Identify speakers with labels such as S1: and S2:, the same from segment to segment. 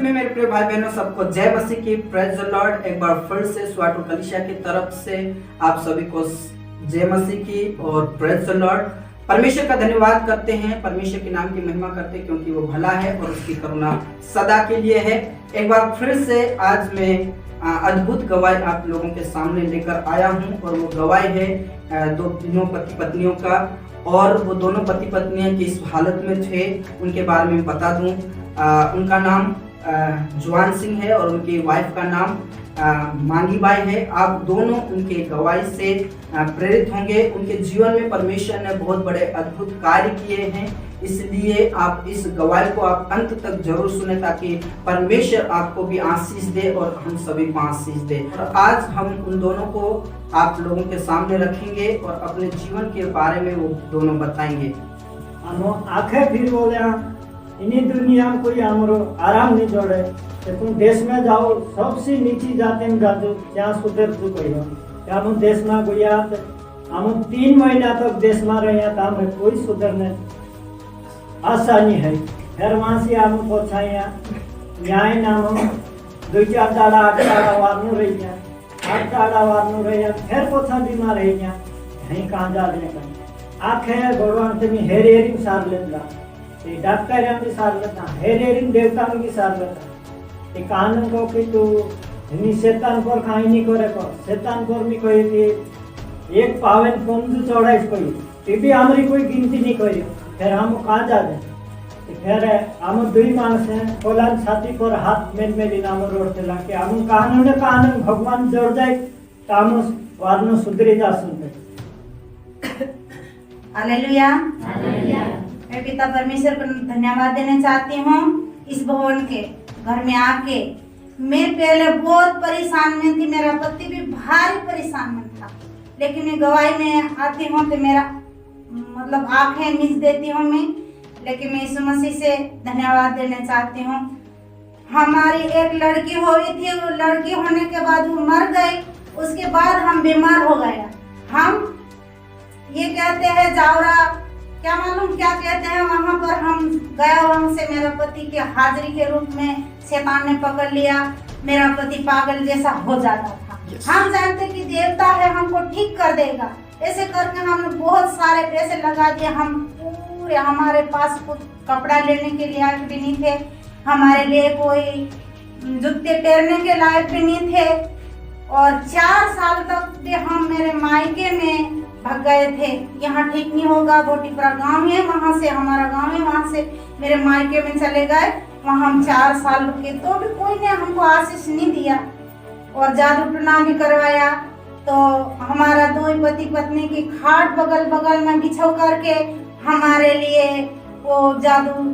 S1: में मेरे प्रिय भाई बहनों, सबको जय मसीह की, प्रेज द लॉर्ड। एक बार फिर से स्वाटो कलीसिया की तरफ से आप सभी को जय मसीह की और प्रेज द लॉर्ड। परमेश्वर का धन्यवाद करते हैं, परमेश्वर के नाम की महिमा करते हैं, क्योंकि वो भला है और उसकी करुणा सदा के लिए है। एक बार फिर से आज मैं अद्भुत गवाही आप लोगों के सामने लेकर आया हूं और वो गवाही है दोनों पति पत्नियों का। और वो दोनों पति पत्नियां किस हालत में थे उनके बारे में बता दूं। उनका नाम जवान सिंह है और उनकी वाइफ का नाम मांगी बाई है। आप दोनों उनके गवाही से प्रेरित होंगे। उनके जीवन में परमेश्वर ने बहुत बड़े अद्भुत कार्य किए हैं, इसलिए आप इस गवाही को आप अंत तक जरूर सुने, ताकि परमेश्वर आपको भी आशीष दे और हम सभी को आशीष दे। और आज हम उन दोनों को आप लोगों के सामने रखेंगे और अपने जीवन के बारे में वो दोनों बताएंगे।
S2: आखे फिर बोले इन्हीं दुनिया में कोई हमरो आराम नहीं जोड़े, तुम देश में जाओ सबसे नीची जाते में जाओ क्या सुधर तू कहो क्या हम देश में गया हम 3 महीना तक देश में रहे तो हमें कोई सुधरने आसानी है। फिर वहाँ से हम पहुँचाया न्याय नाम 2-4 दाड़ा 8 दाड़ा वारनू रही है 8 दाड़ा वारनू रही है फिर पोछा बीमार रही है यहीं कहाँ जा रहे हैं आखे भगवान से हेर हेरिंग सार लेता डॉक्टर यांनी सार लेता हेर हेरिंग देवता की सार लेता कानून को कि तू शैतान पर कहीं नहीं करे को शैतान पर भी कोई कि एक पावन पंजू चौड़ाई कोई ये भी हमारी कोई गिनती नहीं कोई। फिर हम कहाँ जा रहे फिर हम 2 मानस हैं कोलान छाती पर हाथ मेल मेली नाम रोड से लाके हम कानून भगवान जोड़ जाए तो हम वारनो सुधरी जा सुनते।
S3: हालेलुया। मैं पिता परमेश्वर को धन्यवाद देना चाहती हूँ। इस भवन के घर में आके मैं पहले बहुत परेशान में थी, मेरा पति भी भारी परेशान में था, लेकिन मैं गवाही में आती हूँ तो मेरा मतलब आंखें मीच देती हूँ मैं। लेकिन मैं यीशु मसीह से धन्यवाद देना चाहती हूँ। हमारी एक लड़की हुई थी, वो लड़की होने के बाद वो मर गई, उसके बाद हम बीमार हो गए। हम ये कहते हैं जावरा क्या मालूम क्या कहते हैं, वहाँ पर हम गया, वहाँ से मेरा पति के हाजिरी के रूप में शैतान ने पकड़ लिया। मेरा पति पागल जैसा हो जाता था। हम जानते कि देवता है हमको ठीक कर देगा, ऐसे करके हमने बहुत सारे पैसे लगा दिए। हम पूरे हमारे पास कुछ कपड़ा लेने के लायक भी नहीं थे, हमारे लिए कोई जूते पहनने के लायक भी नहीं थे। और 4 साल तक भी हम मेरे मायके में भाग गए थे। यहाँ ठीक नहीं होगा, बोटीपुरा गांव है, वहाँ से हमारा गांव है, वहाँ से मेरे मायके में चले गए। वहाँ हम 4 साल रुके तो भी कोई ने हमको आशीष नहीं दिया और जादू टूना भी करवाया। तो हमारा 2 पति पत्नी की खाट बगल बगल में बिछा करके हमारे लिए वो जादू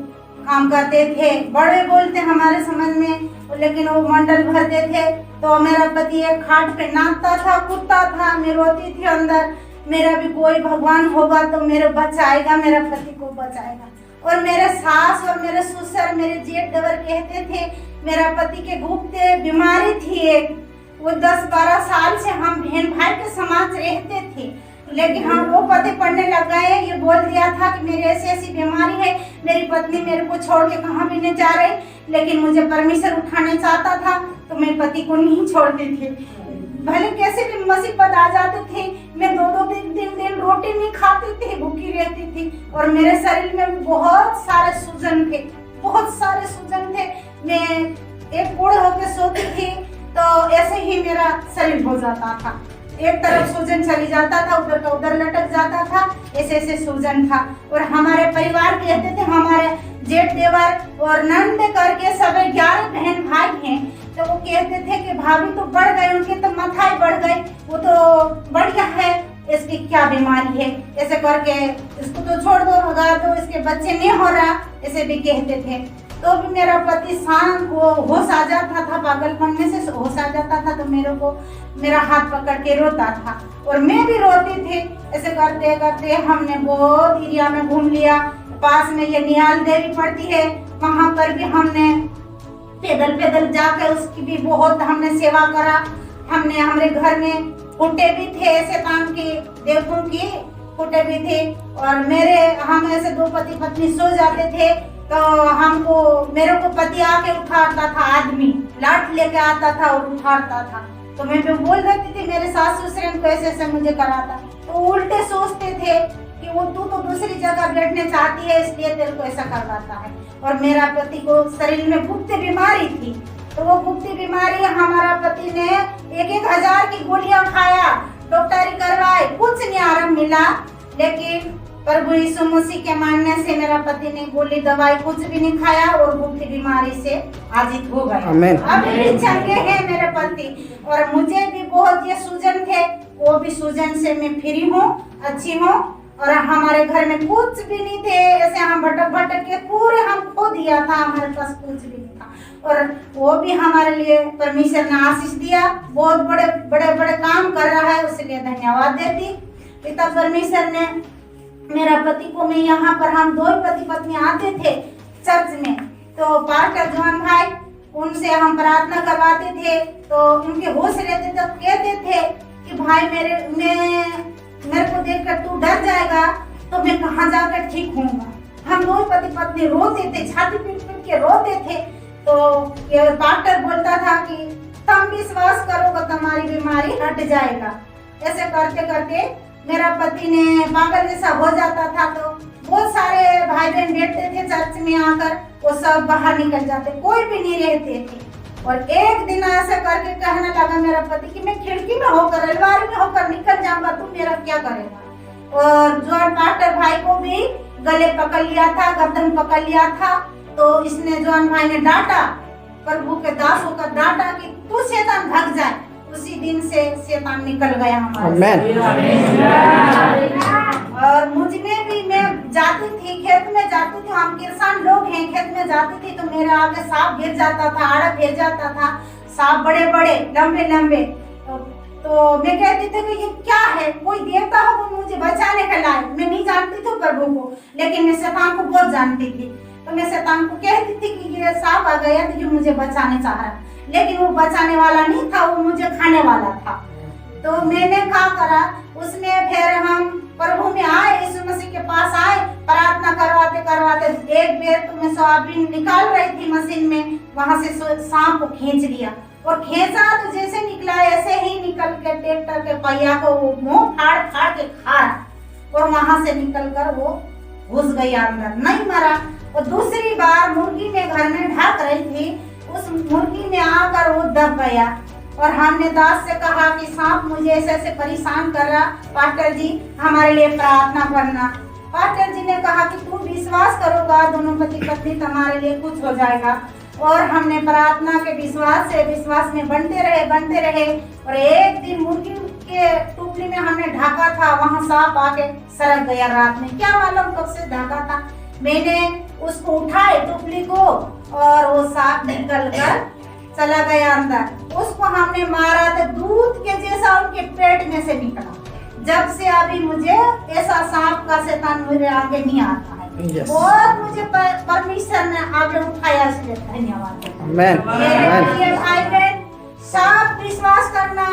S3: काम करते थे। बड़े बोलते हमारे समझ में, लेकिन वो मंडल भरते थे। तो मेरा पति एक खाट पे नाचता था, कूदता था, मैं रोती थी अंदर, मेरा भी कोई भगवान होगा तो मेरे बचाएगा, मेरा पति को बचाएगा। और मेरे सास और मेरे ससुर मेरे जेठ देवर कहते थे मेरा पति के गुप्त बीमारी थी एक, वो 10-12 साल से हम बहन भाई के समाज रहते थे, लेकिन हम वो पति पढ़ने लग गए। ये बोल दिया था कि मेरी ऐसी बीमारी है, मेरी पत्नी मेरे को छोड़ के कहाँ भी नहीं जा रही, लेकिन मुझे परमेश्वर उठाने चाहता था तो मैं पति को नहीं छोड़ती थी। भले कैसे भी मुसीबत आ जाते थे, मैं 2-2 दिन रोटी नहीं खाती थी, भूखी रहती थी। और मेरे शरीर में बहुत सारे सूजन थे, बहुत सारे सूजन थे। मैं एक बूढ़ होकर सोती थी तो ऐसे ही मेरा शरीर हो जाता था, एक तरफ सूजन चली जाता था, उधर का उधर लटक जाता था, ऐसे सूजन था। और हमारे परिवार कहते थे, हमारे जेठ देवर और नंद करके सब 11 बहन भाई हैं, तो वो कहते थे कि भाभी तो बढ़ गए, उनकी तो माथाई बढ़ गई, वो तो बढ़िया है, इसकी क्या बीमारी है, ऐसे करके इसको तो छोड़ दो, भगा दो, इसके बच्चे नहीं हो रहा, ऐसे भी कहते थे। तो भी मेरा पति शांत वो होश आ जाता था, पागलपन में से होश आ जाता था तो मेरे को मेरा हाथ पकड़ के रोता था और मैं भी रोती थी। ऐसे करते करते हमने बहुत एरिया में घूम लिया। पास में ये निहाल देवी पड़ती है, वहाँ पर भी हमने पैदल जाकर उसकी भी बहुत हमने सेवा करा। हमने हमारे घर में फुटे भी थे, ऐसे काम की देवतों की फुटे भी थे। और हम ऐसे 2 पति पत्नी सो जाते थे तो हमको मेरे को पति आके उठाता था, आदमी लाठ लेके आता था और उठाता था। तो मैं भी बोल देती थी मेरे सास ससुर को ऐसे ऐसे मुझे कराता, तो उल्टे सोचते थे कि वो तू तो दूसरी जगह बैठने चाहती है इसलिए तेरे को ऐसा करवाता है। और मेरा पति को शरीर में गुप्त बीमारी थी, तो वो गुप्त बीमारी हमारा पति ने 1,000 की गोलियां खाया, डॉक्टरी करवाए, कुछ नहीं आराम मिला। लेकिन प्रभु यीशु मसीह के मानने से मेरा पति ने गोली दवाई कुछ भी नहीं खाया और गुप्त बीमारी से आजित हो गए। अभी भी चंगे हैं मेरे पति। और मुझे भी बहुत ये सूजन थे, वो भी सूजन से मैं फ्री हूँ, अच्छी हूँ। और हमारे घर में कुछ भी नहीं थे, ऐसे हम भटक भटक के पूरे हम खो दिया था, हमारे पास कुछ भी नहीं था। और वो भी हमारे लिए परमेश्वर ने आशीष दिया, बहुत बड़े बड़े बड़े काम कर रहा है, उसके लिए धन्यवाद देती। पिता परमेश्वर ने मेरा पति को, मैं यहाँ पर हम 2 पति पत्नी आते थे चर्च में, तो पास्टर जॉन भाई उनसे हम प्रार्थना करवाते थे, तो उनके होश रहते तो कहते थे कि भाई मेरे को देखकर तू डर जाएगा तो मैं कहाँ जाकर ठीक होऊंगा। हम 2 पति पत्नी रोते थे, छाती पीट पीट के रोते थे। तो ये पास्टर बोलता था कि तुम विश्वास करो तो तुम्हारी बीमारी हट जाएगा। ऐसे करते करते मेरा पति ने पागल जैसा हो जाता था, तो बहुत सारे भाई बहन बैठते थे चर्च में आकर, वो सब बाहर निकल जाते, कोई भी नहीं रहते थे। और एक दिन ऐसा करके कहने लगा मेरा पति कि मैं खिड़की में होकर, अलमारी में होकर निकल जाऊंगा, तू मेरा क्या करेगा। और जॉन पास्टर भाई को भी गले पकड़ लिया था, गर्दन पकड़ लिया था। तो इसने जॉन भाई ने डांटा, प्रभु के दास होकर डांटा कि तू शैतान भाग जाए। उसी दिन से शैतान निकल गया हमारे। और मुझ में भी, मैं जाती थी खेत में जाती थी, हम किसान लोग हैं, खेत में जाती थी तो मेरे आगे सांप गिर जाता था, आड़ा गिर जाता था, सांप बड़े बड़े लंबे लंबे। तो मैं कहती थी कि ये क्या है, कोई देवता हो वो मुझे बचाने के लाए। मैं नहीं जानती थी प्रभु को, लेकिन मैं शैतान को बहुत जानती थी। तो मैं शैतान को कहती थी कि ये सांप आ गया तो ये मुझे बचाने चाह रहा, लेकिन वो बचाने वाला नहीं था, वो मुझे खाने वाला था। तो मैंने क्या करा, उसमें फिर हम प्रभु में आए, यीशु मसीह के पास आए, प्रार्थना करवाते करवाते एक बेर तो मैं सोयाबीन निकाल रही थी मशीन में, वहां से सांप को खींच लिया। और खींचा तो जैसे निकला ऐसे ही निकल के ट्रैक्टर के पहिया को वो मुंह फाड़ फाड़ के खा, और वहां से निकल कर वो घुस गई अंदर, नहीं मरा। और दूसरी बार मुर्गी में घर में ढक रही थी, उस मुर्गी में आकर वो दब गया। और हमने दास से कहा कि सांप मुझे ऐसे ऐसे परेशान कर रहा, पास्टर जी हमारे लिए प्रार्थना करना। पास्टर जी ने कहा कि तू विश्वास करोगा, दोनों पति पत्नी तुम्हारे लिए कुछ हो जाएगा। और हमने प्रार्थना के विश्वास में बनते रहे। और एक दिन मुर्गी के टुकड़ी में हमने ढाका था, वहाँ सांप आके सरक गया रात में, क्या मालूम कब से ढाका था। मैंने उसको उठाए टुकड़ी को, और वो सांप निकल कर चला गया अंदर। उसको हमने मारा तो दूध के जैसा उनके पेट में से निकला। जब से अभी मुझे ऐसा सांप का शैतान मेरे आगे नहीं आता है। बहुत मुझे परमेश्वर ने आगे उठाया, इसलिए धन्यवाद। मेरे भाई बहन, सब विश्वास करना,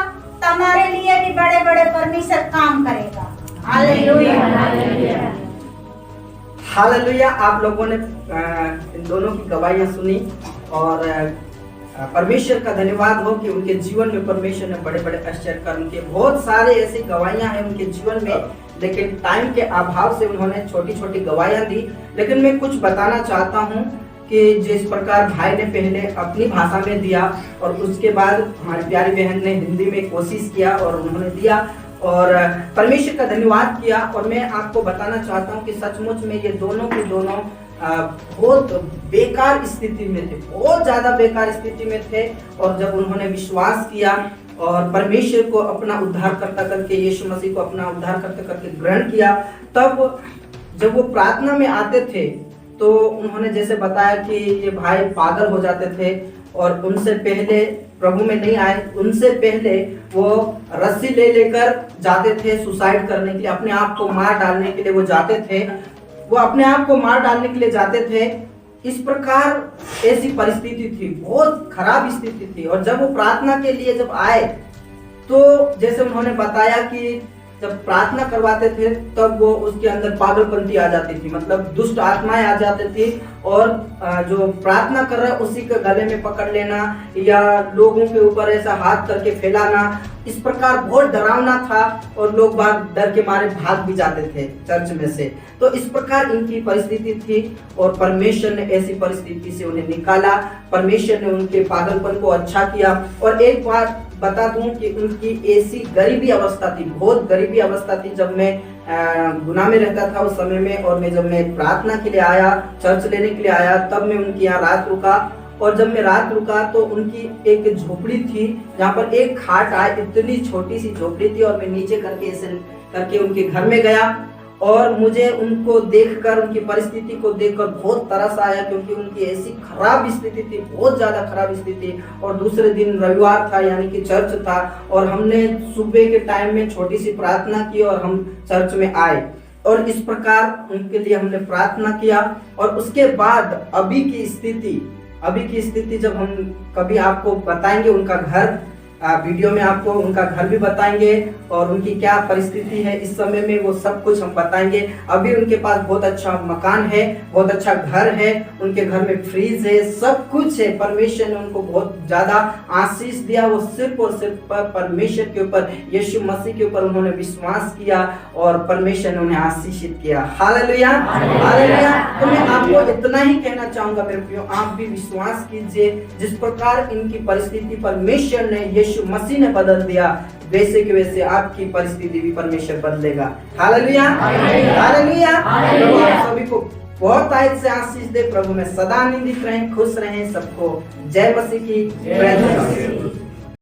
S3: तुम्हारे लिए भी बड़े बड़े परमेश्वर काम करेगा। हालेलुया।
S1: हालेलुया। आप लोगों ने इन दोनों की गवाहियां सुनी, और परमेश्वर का धन्यवाद हो कि उनके जीवन में परमेश्वर ने बड़े बड़े आश्चर्य कर्म किए। बहुत सारे ऐसी गवाहियां हैं उनके जीवन में, लेकिन टाइम के अभाव से उन्होंने छोटी छोटी गवाहियां दी। लेकिन मैं कुछ बताना चाहता हूं कि जिस प्रकार भाई ने पहले अपनी भाषा में दिया, और उसके बाद हमारी प्यारी बहन ने हिंदी में कोशिश किया और उन्होंने दिया, और परमेश्वर का धन्यवाद किया। और मैं आपको बताना चाहता हूं कि सचमुच में ये दोनों के दोनों बहुत बेकार स्थिति में थे, बहुत ज्यादा बेकार स्थिति में थे। और जब उन्होंने विश्वास किया और परमेश्वर को अपना उद्धारकर्ता करके, यीशु मसीह को अपना उद्धारकर्ता करके ग्रहण किया, तब जब वो प्रार्थना में आते थे तो उन्होंने जैसे बताया कि ये भाई पागल हो जाते थे, और उनसे पहले प्रभु में नहीं आए, उनसे पहले वो रस्सी ले लेकर जाते थे सुसाइड करने के लिए, अपने आप को मार डालने के लिए वो जाते थे, वो अपने आप को मार डालने के लिए जाते थे। इस प्रकार ऐसी परिस्थिति थी, बहुत खराब स्थिति थी। और जब वो प्रार्थना के लिए जब आए, तो जैसे उन्होंने बताया कि जब प्रार्थना करवाते थे तब वो उसके अंदर पागलपंती आ जाती थी, मतलब दुष्ट आत्माएं आ जाती थी और जो प्रार्थना कर रहा है उसी के गले में पकड़ लेना या लोगों के ऊपर ऐसा हाथ करके फैलाना, इस प्रकार बहुत डरावना था और लोग बाग डर के मारे भाग भी जाते थे चर्च में से। तो इस प्रकार इनकी परिस्थिति थी और परमेश्वर ने ऐसी परिस्थिति से उन्हें निकाला, परमेश्वर ने उनके पागलपन को अच्छा किया। और एक बात बता दूं कि उनकी ऐसी गरीबी अवस्था थी, बहुत गरीबी अवस्था थी। जब मैं गुनाह में रहता था उस समय में और जब मैं प्रार्थना के लिए आया, चर्च लेने के लिए आया, तब मैं उनके यहाँ रात रुका। और जब मैं रात रुका तो उनकी एक झोपड़ी थी जहाँ पर एक खाट आए, इतनी छोटी सी झोपड़ी थी और मैं नीचे करके ऐसे करके उनके घर में गया और मुझे उनको देखकर, उनकी परिस्थिति को देखकर बहुत तरस आया, क्योंकि उनकी ऐसी खराब स्थिति थी, बहुत ज्यादा खराब स्थिति। और दूसरे दिन रविवार था, यानी कि चर्च था, और हमने सुबह के टाइम में छोटी सी प्रार्थना की और हम चर्च में आए और इस प्रकार उनके लिए हमने प्रार्थना किया। और उसके बाद अभी की स्थिति जब हम कभी आपको बताएंगे उनका घर, वीडियो में आपको उनका घर भी बताएंगे और उनकी क्या परिस्थिति है इस समय में, वो सब कुछ हम बताएंगे। अभी उनके पास बहुत अच्छा मकान है, बहुत अच्छा घर है, उनके घर में फ्रिज है, सब कुछ है। परमेश्वर ने उनको बहुत ज्यादा आशीष दिया। वो सिर्फ और सिर्फ परमेश्वर के ऊपर, यीशु मसीह के ऊपर उन्होंने विश्वास किया और परमेश्वर ने उन्हें आशीषित किया। Hallelujah, hallelujah. तो मैं आपको इतना ही कहना चाहूंगा मेरे प्रियो, आप भी विश्वास कीजिए, जिस प्रकार इनकी परिस्थिति परमेश्वर ने, यीशु मसीह ने बदल दिया, वैसे के वैसे आपकी परिस्थिति भी परमेश्वर बदलेगा। Hallelujah, hallelujah. प्रभु आप सभी को बहुत आयत से आशीष दे। प्रभु में सदा आनंदित रहें, खुश रहें। सबको जय मसीह की जय।